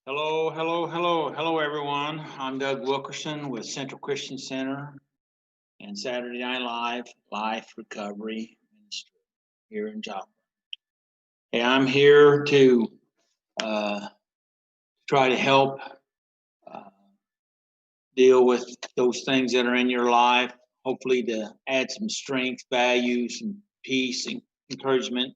Hello, everyone. I'm Doug Wilkerson with Central Christian Center and Saturday Night Live Life Recovery Ministry here in Joplin. Hey, I'm here to uh, try to help uh, deal with those things that are in your life, hopefully to add some strength, value, some peace, and encouragement,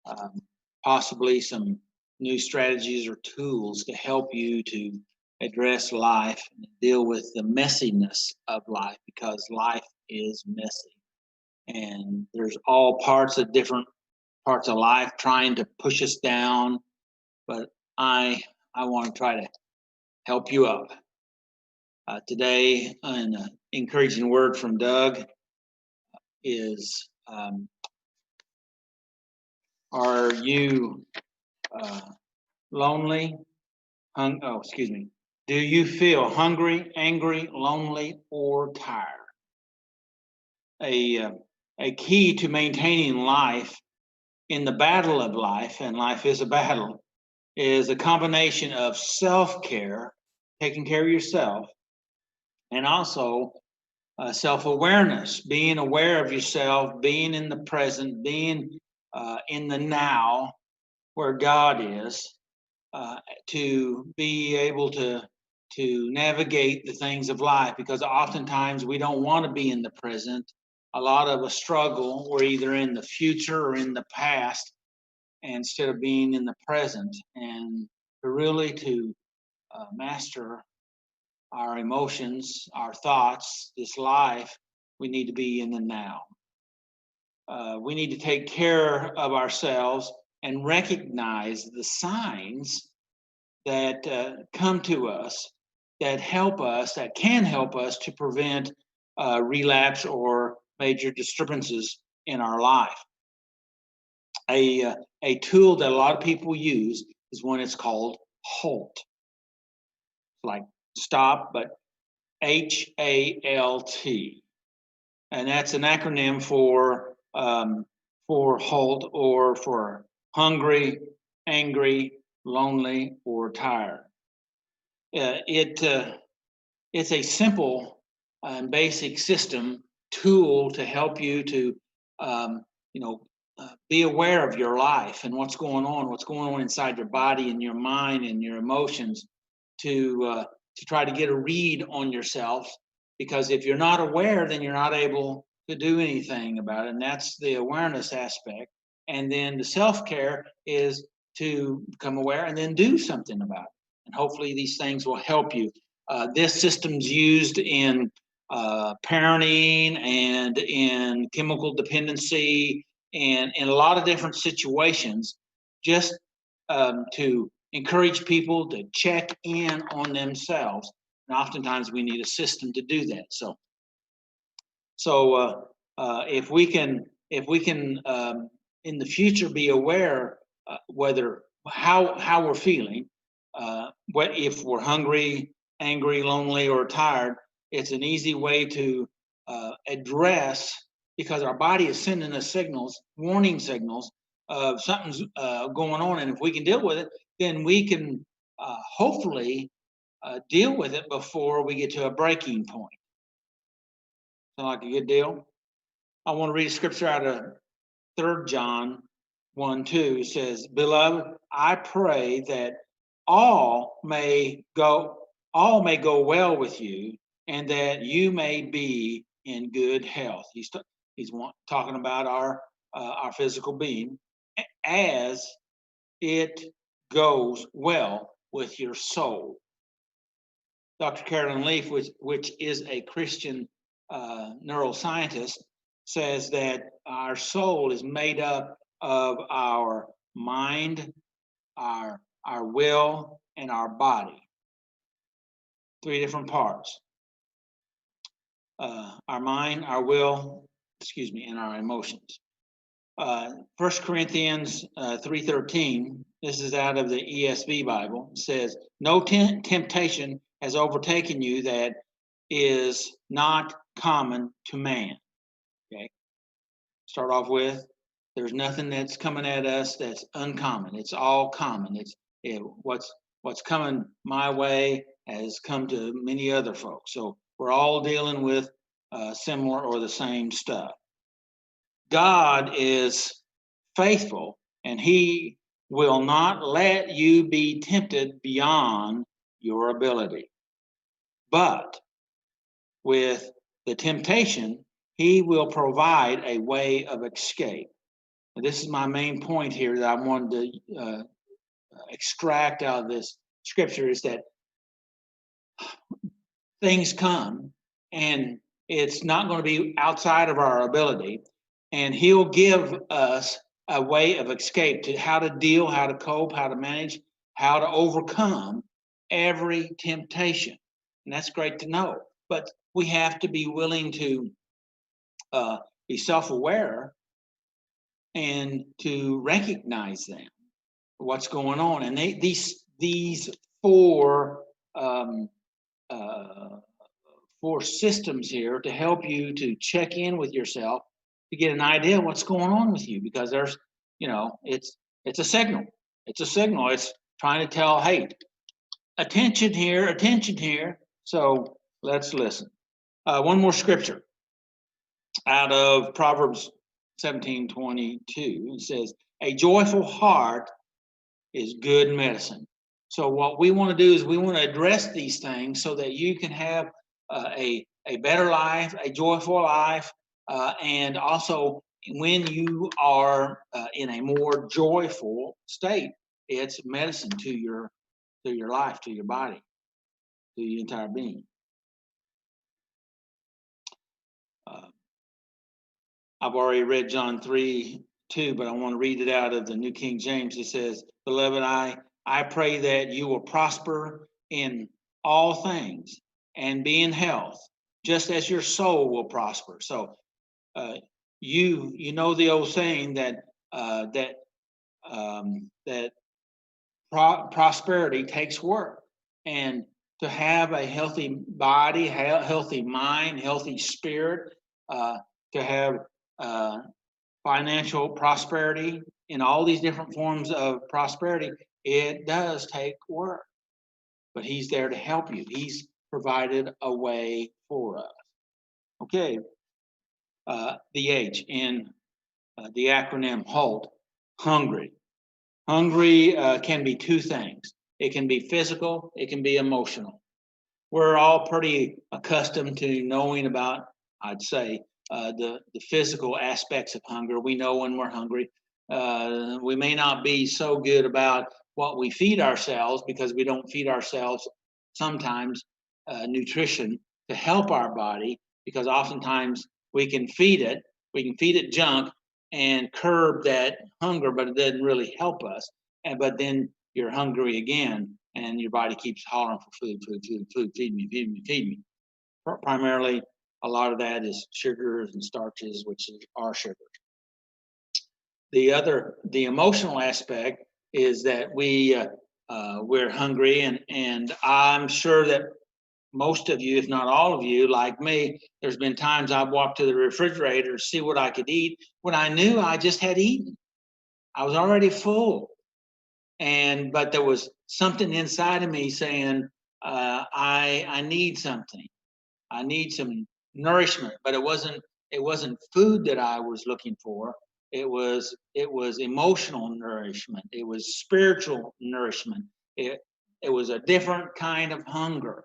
um, possibly some new strategies or tools to help you to address life and deal with the messiness of life, because life is messy and there's all parts of different parts of life trying to push us down, but I want to try to help you up. Today, an encouraging word from Doug is, are you uh, lonely? Excuse me. Do you feel hungry, angry, lonely, or tired? A, uh, a key to maintaining life in the battle of life, and life is a battle, is a combination of self-care, taking care of yourself, and also self-awareness, being aware of yourself, being in the present, being in the now where God is, uh, to be able to navigate the things of life, because oftentimes we don't want to be in the present. A lot of us struggle. We're either in the future or in the past, instead of being in the present. And to really to master our emotions, our thoughts, this life, we need to be in the now. We need to take care of ourselves and recognize the signs that come to us, that help us, that can help us to prevent relapse or major disturbances in our life. A tool that a lot of people use is when it's called HALT, like stop, but HALT, and that's an acronym for HALT, or for hungry, angry, lonely, or tired. It's a simple and basic system tool to help you to, um, be aware of your life and what's going on inside your body and your mind and your emotions, to try to get a read on yourself. Because if you're not aware, then you're not able to do anything about it, and that's the awareness aspect. And then the self care is to become aware and then do something about it. And hopefully, these things will help you. This system's used in parenting and in chemical dependency and in a lot of different situations, just to encourage people to check in on themselves. And oftentimes we need a system to do that. So if we can in the future be aware whether how we're feeling, what if we're hungry, angry, lonely, or tired. It's an easy way to address, because our body is sending us signals, warning signals of something's going on, and if we can deal with it, then we can hopefully deal with it before we get to a breaking point. Sound like a good deal? I want to read a scripture out of 3 John 1:2. It says, "Beloved, I pray that all may go all may go well with you, and that you may be in good health." He's talking about our physical being, as it goes well with your soul. Dr. Carolyn Leaf, which is a Christian neuroscientist, says that our soul is made up of our mind, our will, and our body. 3 different parts: our mind, our will, and our emotions. 1 Corinthians 3:13. This is out of the ESV Bible. Says, "No temptation has overtaken you that is not common to man." Okay. Start off with, there's nothing that's coming at us that's uncommon. It's all common. What's what's coming my way has come to many other folks. So we're all dealing with similar or the same stuff. God is faithful, and He will not let you be tempted beyond your ability. But with the temptation, He will provide a way of escape. And this is my main point here that I wanted to extract out of this scripture, is that things come and it's not going to be outside of our ability, and He'll give us a way of escape to how to deal, how to cope, how to manage, how to overcome every temptation. And that's great to know, but we have to be willing to be self-aware and to recognize them, what's going on. And these four four systems here to help you to check in with yourself to get an idea of what's going on with you, because there's, it's a signal. It's a signal. It's trying to tell, hey, attention here, attention here. So let's listen. One more scripture out of Proverbs 17:22. It says, a joyful heart is good medicine. So what we want to do is we want to address these things so that you can have a better life, a joyful life, and also when you are in a more joyful state, it's medicine to your life, to your body, to your entire being. I've already read John 3:2, but I want to read it out of the New King James. It says, beloved, I pray that you will prosper in all things and be in health, just as your soul will prosper. So you know the old saying that prosperity takes work, and to have a healthy body, healthy mind, healthy spirit, to have financial prosperity, in all these different forms of prosperity, it does take work. But He's there to help you. He's provided a way for us. Okay. The H in the acronym HALT, hungry. Hungry can be two things. It can be physical, it can be emotional. We're all pretty accustomed to knowing about, I'd say, the physical aspects of hunger. We know when we're hungry. We may not be so good about what we feed ourselves, because we don't feed ourselves sometimes nutrition to help our body, because oftentimes we can feed it junk and curb that hunger, but it doesn't really help us. But then you're hungry again, and your body keeps hollering for food, feed me, feed me, feed me. Primarily, a lot of that is sugars and starches, which are sugars. The emotional aspect is that we're hungry, and I'm sure that most of you, if not all of you, like me, there's been times I've walked to the refrigerator to see what I could eat when I knew I just had eaten. I was already full. But there was something inside of me saying, I need something. I need some nourishment, but it wasn't food that I was looking for. It was emotional nourishment. It was spiritual nourishment. It was a different kind of hunger.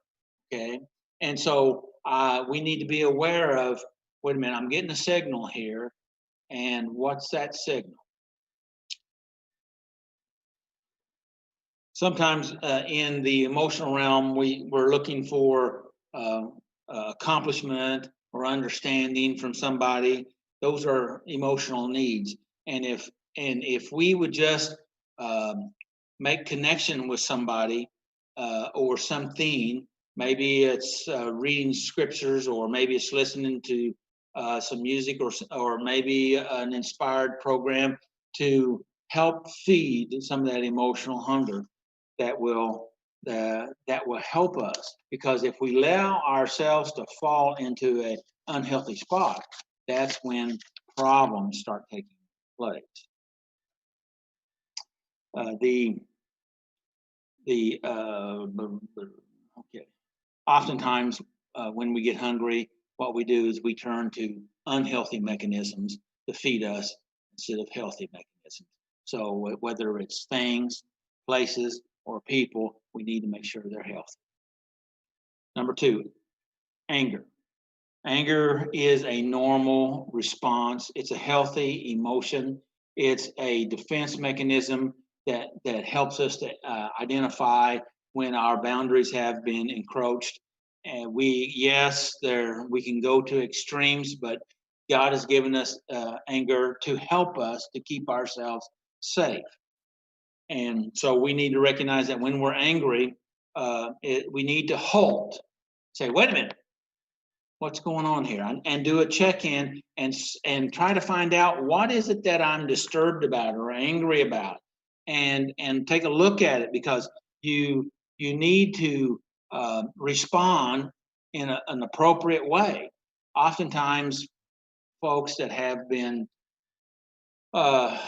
Okay, and so we need to be aware of, wait a minute, I'm getting a signal here, and what's that signal? Sometimes in the emotional realm, we're looking for accomplishment or understanding from somebody. Those are emotional needs. And if we would just make connection with somebody or something, maybe it's reading scriptures, or maybe it's listening to some music, or maybe an inspired program to help feed some of that emotional hunger, that will help us. Because if we allow ourselves to fall into an unhealthy spot, that's when problems start taking place. okay. Oftentimes, when we get hungry, what we do is we turn to unhealthy mechanisms to feed us instead of healthy mechanisms. So whether it's things, places, or people, we need to make sure they're healthy. Number two, anger. Anger is a normal response. It's a healthy emotion. It's a defense mechanism that helps us to identify when our boundaries have been encroached. And we can go to extremes, but God has given us anger to help us to keep ourselves safe. And so we need to recognize that when we're angry, we need to halt. Say, wait a minute, what's going on here, and do a check-in and try to find out what is it that I'm disturbed about or angry about, and take a look at it, because you need to respond in an appropriate way. Oftentimes, folks that have been uh,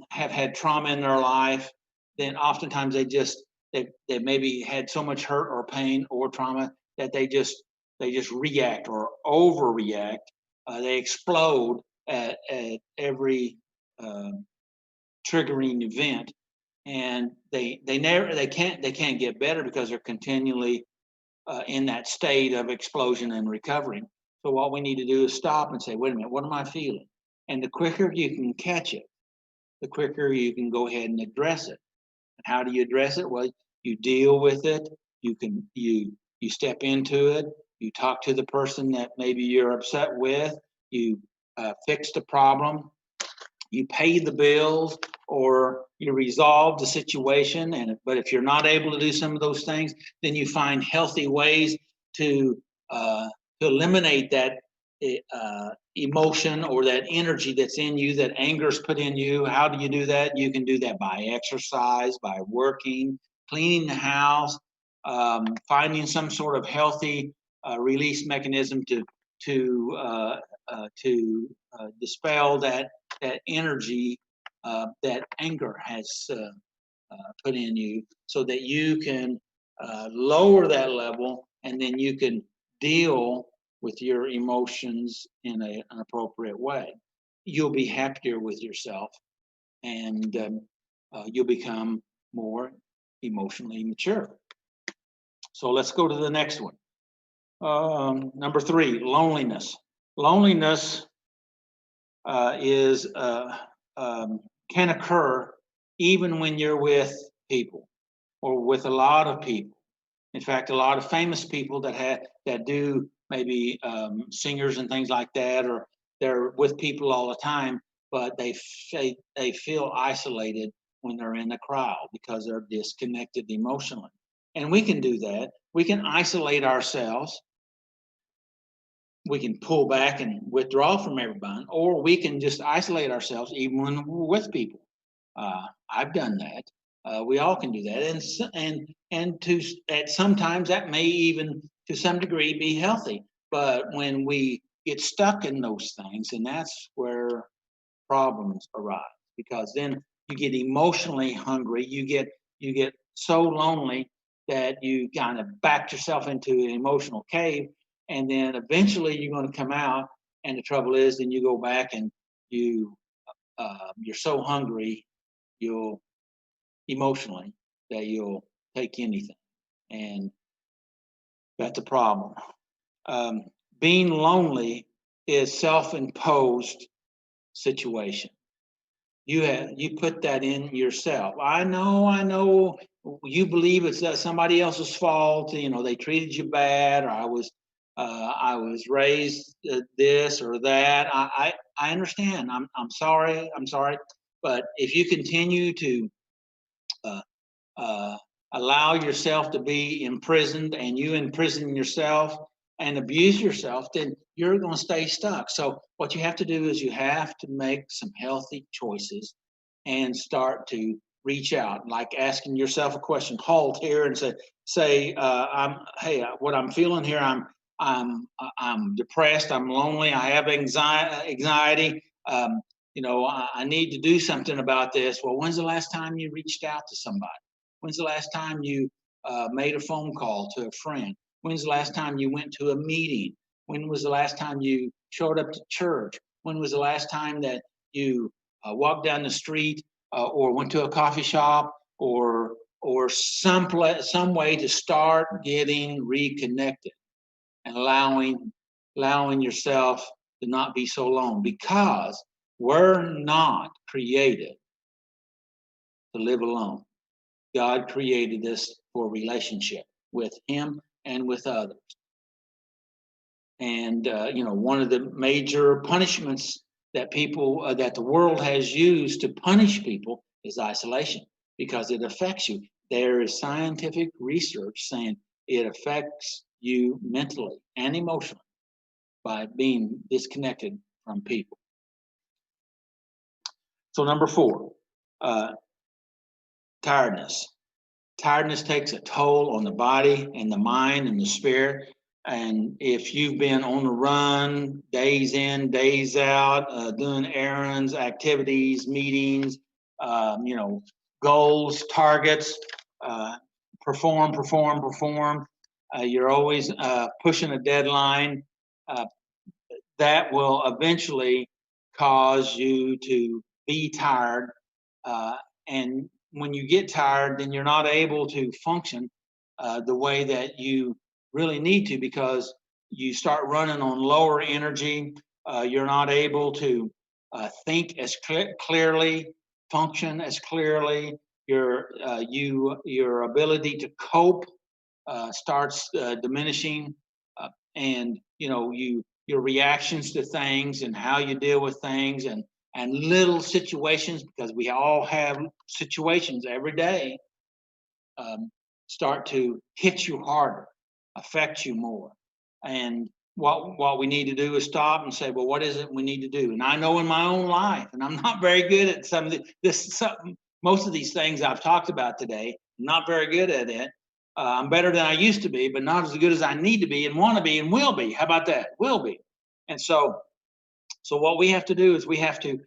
have had trauma in their life, then oftentimes they maybe had so much hurt or pain or trauma that they just react or overreact. They explode at every triggering event, and they can't get better because they're continually in that state of explosion and recovering. So what we need to do is stop and say, wait a minute, what am I feeling? And the quicker you can catch it, the quicker you can go ahead and address it. And how do you address it? Well, you deal with it. You step into it. You talk to the person that maybe you're upset with. You fix the problem. You pay the bills, or you resolve the situation. But if you're not able to do some of those things, then you find healthy ways to uh, eliminate that emotion or that energy that's in you, that anger's put in you. How do you do that? You can do that by exercise, by working, cleaning the house, finding some sort of healthy release mechanism to dispel that energy that anger has put in you, so that you can lower that level, and then you can deal with your emotions in an appropriate way. You'll be happier with yourself, and you'll become more emotionally mature. So let's go to the next one. Number three, loneliness. Loneliness is can occur even when you're with people, or with a lot of people. In fact, a lot of famous people that do maybe singers and things like that, or they're with people all the time, but they feel isolated when they're in the crowd because they're disconnected emotionally. And we can do that. We can isolate ourselves. We can pull back and withdraw from everyone, or we can just isolate ourselves even when we're with people. I've done that. We all can do that, and to at sometimes that may even to some degree be healthy. But when we get stuck in those things, and that's where problems arise, because then you get emotionally hungry. You get so lonely that you kind of back yourself into an emotional cave, and then eventually you're going to come out. And the trouble is, then you go back and you're so hungry, you'll emotionally, that you'll take anything, and that's a problem. Um, Being lonely is self-imposed situation. You put that in yourself. I know you believe it's somebody else's fault. They treated you bad, or I was raised this or that. I understand. I'm sorry. But if you continue to uh, uh, allow yourself to be imprisoned, and you imprison yourself and abuse yourself, then you're going to stay stuck. So what you have to do is you have to make some healthy choices and start to reach out, like asking yourself a question. Halt here and say, what I'm feeling here, I'm depressed, I'm lonely, I have anxiety. I need to do something about this. Well, when's the last time you reached out to somebody? When's the last time you made a phone call to a friend? When's the last time you went to a meeting? When was the last time you showed up to church? When was the last time that you walked down the street or went to a coffee shop or some way to start getting reconnected and allowing yourself to not be so alone, because we're not created to live alone. God created us for relationship with Him and with others. And one of the major punishments that that the world has used to punish people is isolation, because it affects you. There is scientific research saying it affects you mentally and emotionally by being disconnected from people. So number 4, tiredness. Tiredness takes a toll on the body and the mind and the spirit. And if you've been on the run, days in, days out, doing errands, activities, meetings, goals, targets, perform, you're always pushing a deadline. That will eventually cause you to be tired. And when you get tired, then you're not able to function the way that you really need to, because you start running on lower energy. You're not able to think as clearly, function as clearly. Your ability to cope starts diminishing, and your reactions to things and how you deal with things and little situations, because we all have situations every day, start to hit you harder, affect you more. And what we need to do is stop and say, well, what is it we need to do? And I know in my own life, and I'm not very good at some of most of these things I've talked about today, I'm not very good at it. I'm better than I used to be, but not as good as I need to be and want to be and will be. How about that? Will be. And so what we have to do is we have to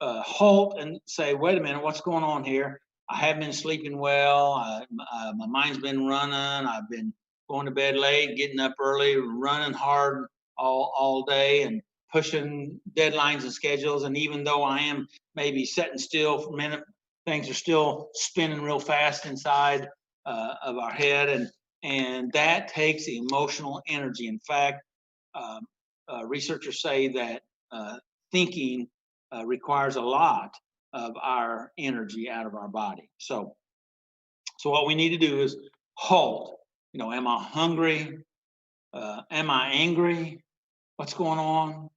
halt and say, wait a minute, what's going on here? I haven't been sleeping well. My mind's been running. I've been going to bed late, getting up early, running hard all day, and pushing deadlines and schedules. And even though I am maybe sitting still for a minute, things are still spinning real fast inside of our head, and that takes emotional energy. In fact, researchers say that thinking requires a lot of our energy out of our body. So what we need to do is halt. Am I hungry? Am I angry? What's going on?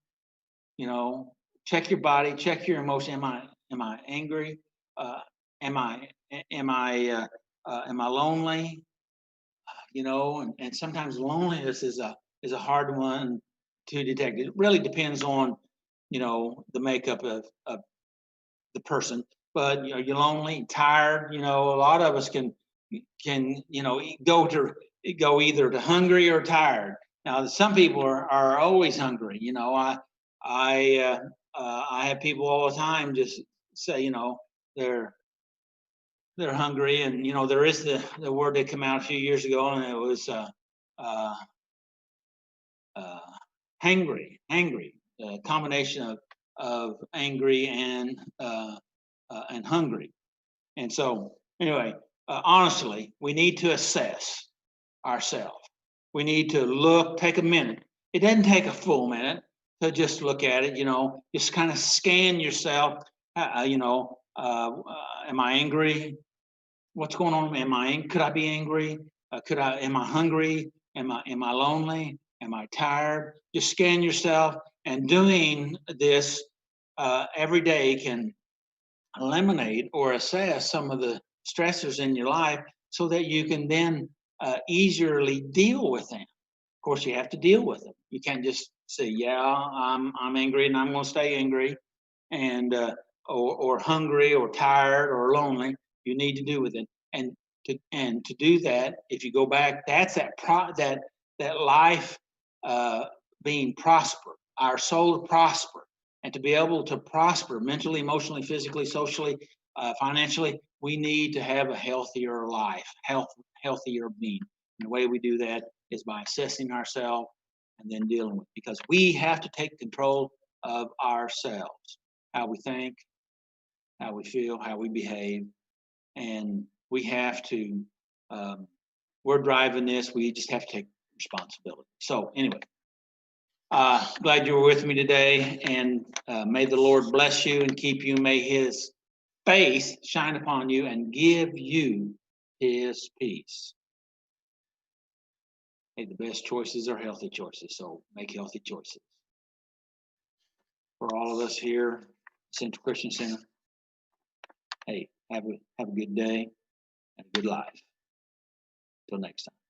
Check your body, check your emotion. Am I angry? Am I lonely? And sometimes loneliness is a hard one to detect. It really depends on the makeup of the person. But you're lonely, tired. A lot of us can go either to hungry or tired. Now some people are always hungry. I have people all the time just say they're hungry, and there is the word that came out a few years ago, and it was hangry, a combination of angry and hungry. And so anyway, honestly, we need to assess ourselves. We need to take a minute. It doesn't take a full minute to just look at it. Just kind of scan yourself. Am I angry? What's going on? Could I be angry? Am I hungry? Am I lonely? Am I tired? Just scan yourself, and doing this every day can eliminate or assess some of the stressors in your life, so that you can then easily deal with them. Of course, you have to deal with them. You can't just say, "Yeah, I'm angry, and I'm going to stay angry," and or hungry, or tired, or lonely. You need to do with it, and to do that, if you go back, that's that life being prosper, our soul to prosper, and to be able to prosper mentally, emotionally, physically, socially, financially, we need to have a healthier life, healthier being. And the way we do that is by assessing ourselves and then dealing with it, because we have to take control of ourselves, how we think, how we feel, how we behave, and we have to. We're driving this. We just have to take responsibility. So anyway, glad you were with me today, and may the Lord bless you and keep you. May His face shine upon you and give you His peace. Hey, the best choices are healthy choices, so make healthy choices. For all of us here, Central Christian Center, hey, have a good day and a good life. Till next time.